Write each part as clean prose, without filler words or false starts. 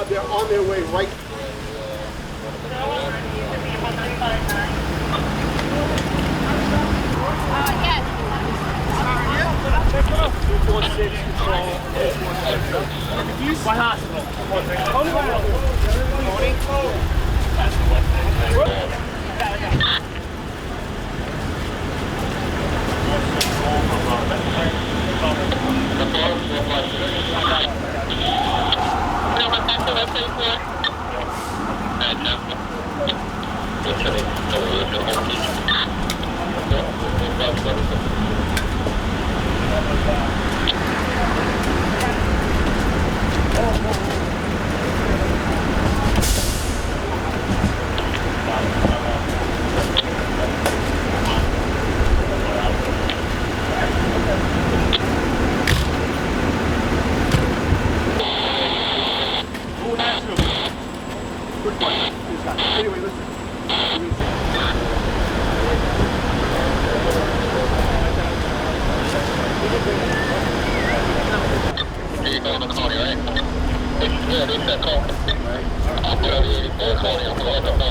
They're on their way right. Yes. 246 control. What hospital? Coney Island. Anyway, listen. You going to Coney, right? Yeah, they said Coney. I'm going to be Coney. I'm going to go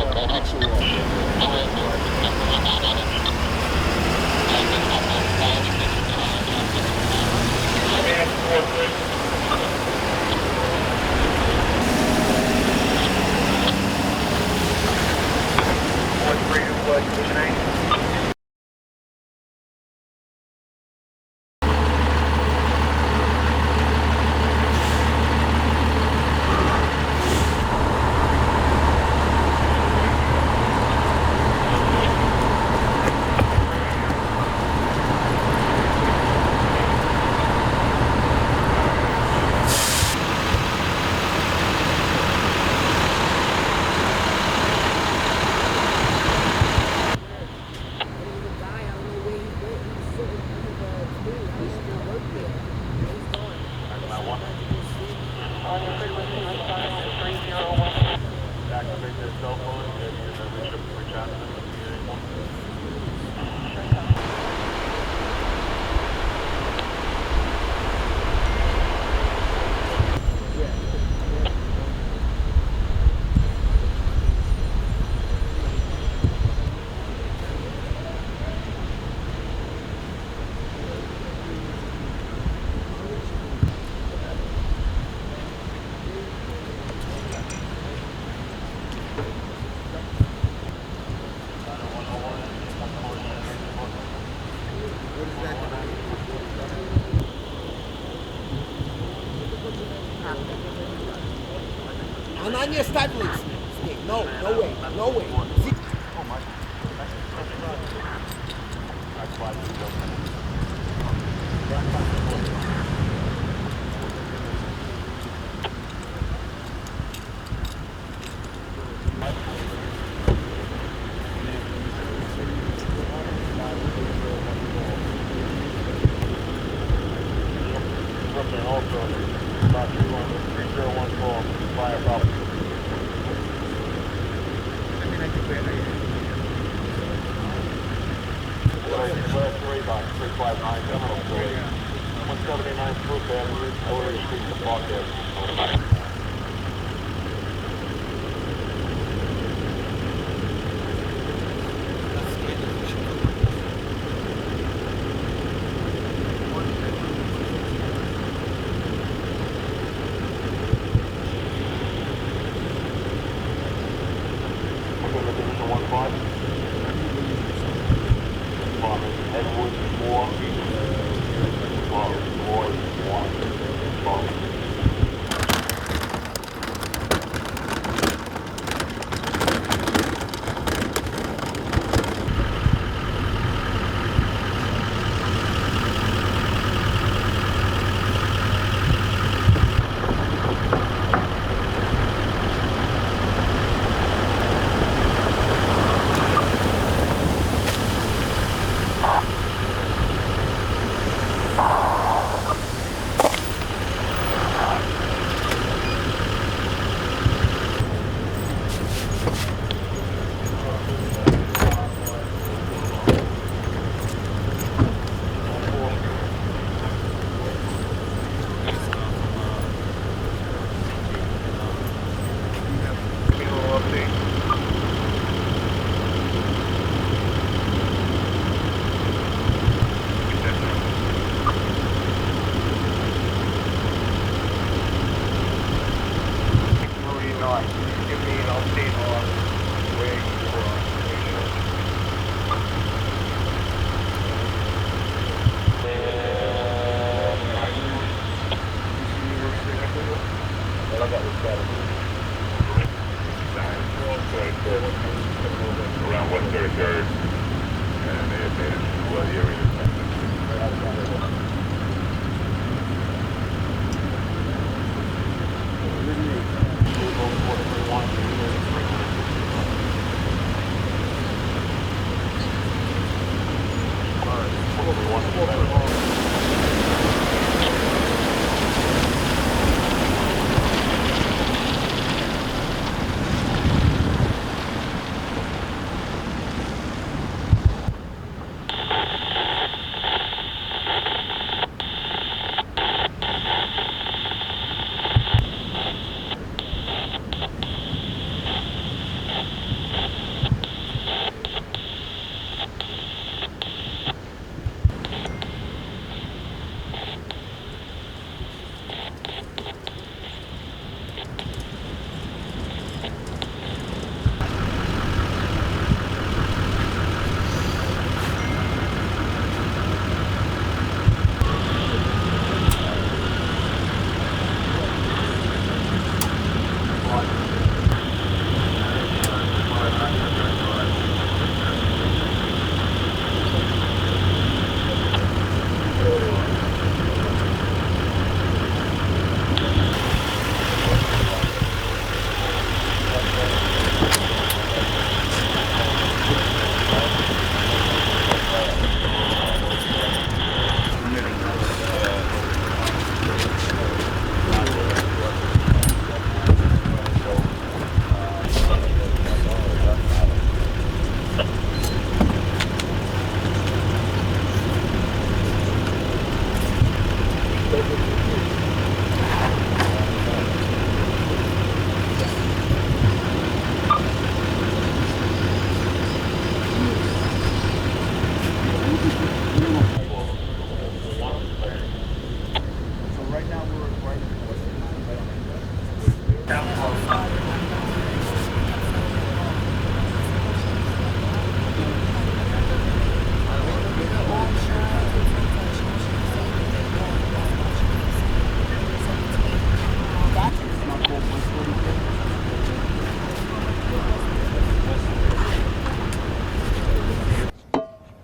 I'm on your stifling stick. No way. No way. See? Also, about 3014 fire problem. West 359 Emerald Street, 179 Fruit Avenue, Ellery Street, the block there. occurred, and they have made it to the area.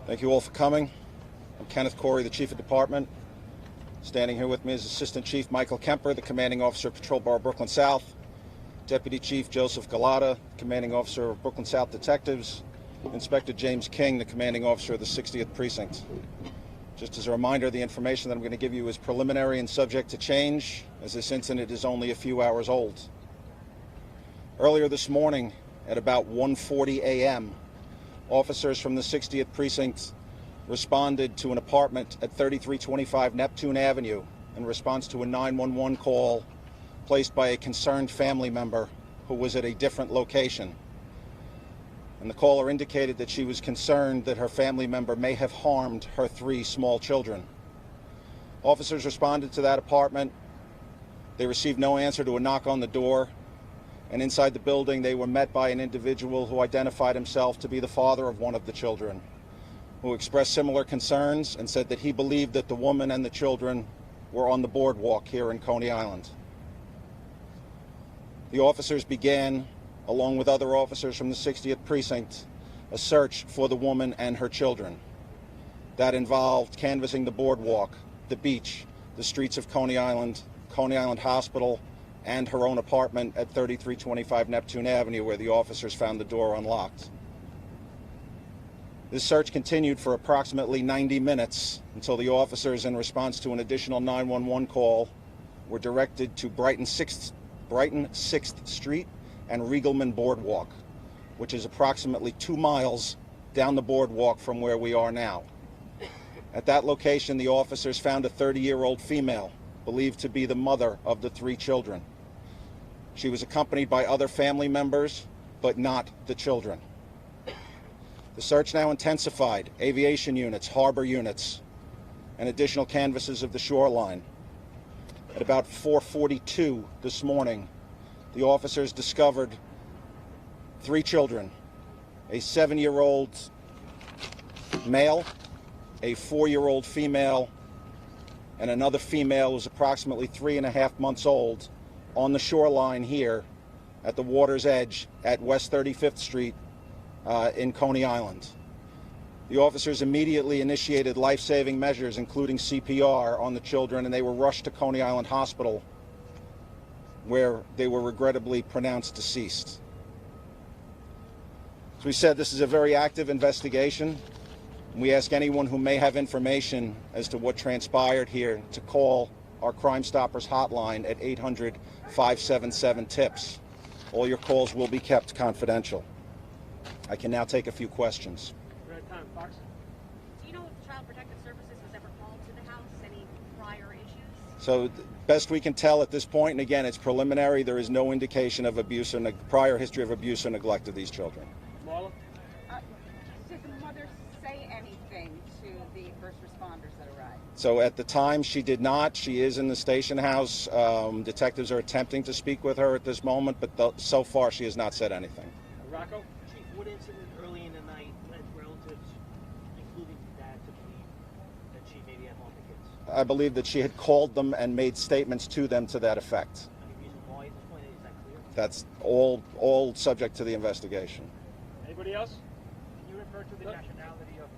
Thank you all for coming. I'm Kenneth Corey, the Chief of Department. Standing here with me is Assistant Chief Michael Kemper, the Commanding Officer of Patrol Bar Brooklyn South, Deputy Chief Joseph Galata, Commanding Officer of Brooklyn South Detectives, Inspector James King, the Commanding Officer of the 60th Precinct. Just as a reminder, the information that I'm going to give you is preliminary and subject to change, as this incident is only a few hours old. Earlier this morning, at about 1:40 a.m., officers from the 60th Precinct responded to an apartment at 3325 Neptune Avenue in response to a 911 call placed by a concerned family member who was at a different location. And the caller indicated that she was concerned that her family member may have harmed her 3 small children. Officers responded to that apartment. They received no answer to a knock on the door. And inside the building, they were met by an individual who identified himself to be the father of one of the children, who expressed similar concerns and said that he believed that the woman and the children were on the boardwalk here in Coney Island. The officers began, along with other officers from the 60th Precinct, a search for the woman and her children. That involved canvassing the boardwalk, the beach, the streets of Coney Island Hospital, and her own apartment at 3325 Neptune Avenue, where the officers found the door unlocked. This search continued for approximately 90 minutes until the officers, in response to an additional 911 call, were directed to Brighton 6th Street and Riegelman Boardwalk, which is approximately 2 miles down the boardwalk from where we are now. At that location, the officers found a 30-year-old female, believed to be the mother of the 3 children. She was accompanied by other family members, but not the children. The search now intensified. Aviation units, harbor units, and additional canvases of the shoreline. At about 4:42 this morning, the officers discovered 3 children, a 7-year-old male, a 4-year-old female, and another female who was approximately 3.5 months old, on the shoreline here at the water's edge at West 35th Street in Coney Island. The officers immediately initiated life-saving measures, including CPR, on the children, and they were rushed to Coney Island Hospital, where they were regrettably pronounced deceased. As we said, this is a very active investigation. We ask anyone who may have information as to what transpired here to call our Crime Stoppers hotline at 800-577-TIPS. All your calls will be kept confidential. I can now take a few questions. We're at time, Fox. Do you know if Child Protective Services was ever called to the house? Any prior issues? So, best we can tell at this point, and again, it's preliminary, there is no indication of abuse or prior history of abuse or neglect of these children. Marla? Did the mother say anything to the first responders that arrived? So at the time, she did not. She is in the station house. Detectives are attempting to speak with her at this moment, but so far she has not said anything. Rocco? Chief, what incident early in the night led relatives, including dad, to believe that she maybe had harmed the kids? I believe that she had called them and made statements to them to that effect. Any reason why at this point? Is that clear? That's all subject to the investigation. Anybody else? Can you refer to the nationality of the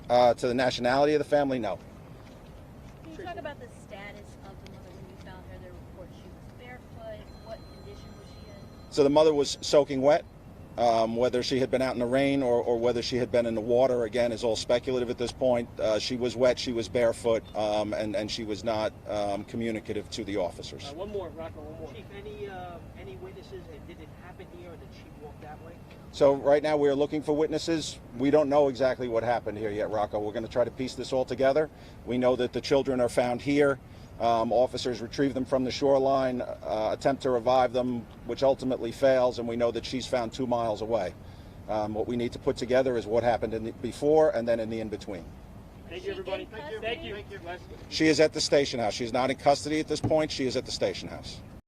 family? To the nationality of the family, no. Can you talk about the status of the mother when you found her? There were reports she was barefoot. What condition was she in? So the mother was soaking wet. Whether she had been out in the rain or whether she had been in the water, again, is all speculative at this point. She was wet, she was barefoot, and she was not communicative to the officers. One more, Rocco, one more. Chief, any witnesses? Did it happen here, or did she walk that way? So right now we're looking for witnesses. We don't know exactly what happened here yet, Rocco. We're going to try to piece this all together. We know that the children are found here. Officers retrieve them from the shoreline, attempt to revive them, which ultimately fails, and we know that she's found 2 miles away. What we need to put together is what happened before and then in the in-between. Thank you, everybody. Thank you. She is at the station house. She's not in custody at this point. She is at the station house.